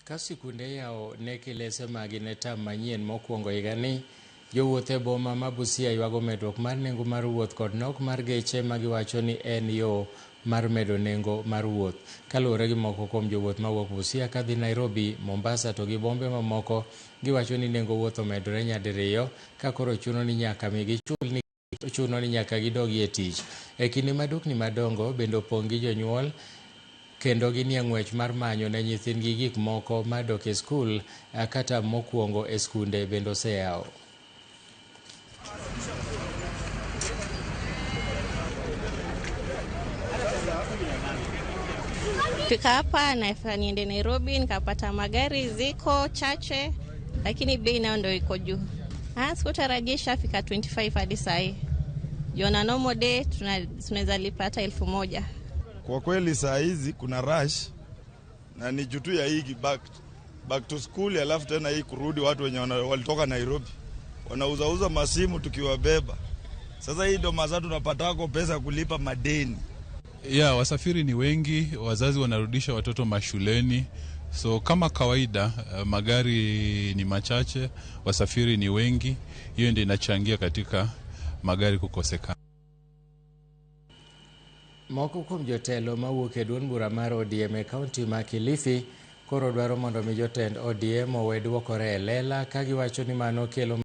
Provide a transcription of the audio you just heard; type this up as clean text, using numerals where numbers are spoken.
Ka sikunde yao ne kilese magi ne tam manyien mokwongo higani, jowuoth e boma ma Busia ywago medruok mar nengo mar wuoth kod nok mar geche ma giwacho ni en yo mar medo nengo mar wuoth. Kaluwore gi moko kuom jowuoth mawuok Busia kadhi Nairobi, Mombasa to gi bombe mamoko, giwacho ni nengo wuoth omedore nyadiriyo ka koro chuno ni nyaka gidogi e tich. E kinde ma dukni madongo bende opong' gi jonyuol kendo ginie ng'wech mar manyo ne nyithindgi gik moko ma dok e skul kata mokwongo e skunde bende oseyaw. Fika hapa na niende Nairobi nikapata magari ziko chache lakini bei nayo ndio iko juu. Sikutarajia ishafika 25 hadi saa hii. Jona normal day tunaweza lipata 1,000. Kwa kweli saa hizi kuna rush na ni jutu ya hii back to school, alafu tena hii kurudi watu wenye walitoka Nairobi wanauza masimu tukiwabeba. Sasa hii ndo masaa tunapatako pesa kulipa madeni. Wasafiri ni wengi, wazazi wanarudisha watoto mashuleni. So kama kawaida magari ni machache, wasafiri ni wengi. Hiyo ndio inachangia katika magari kukosekana. Moko kuom jotelo mawuok e duond bura mar ODM e kaunti ma Kilifi koro dwaro mondo mi jotend ODM owe duokore e lela ka giwacho ni mano kelo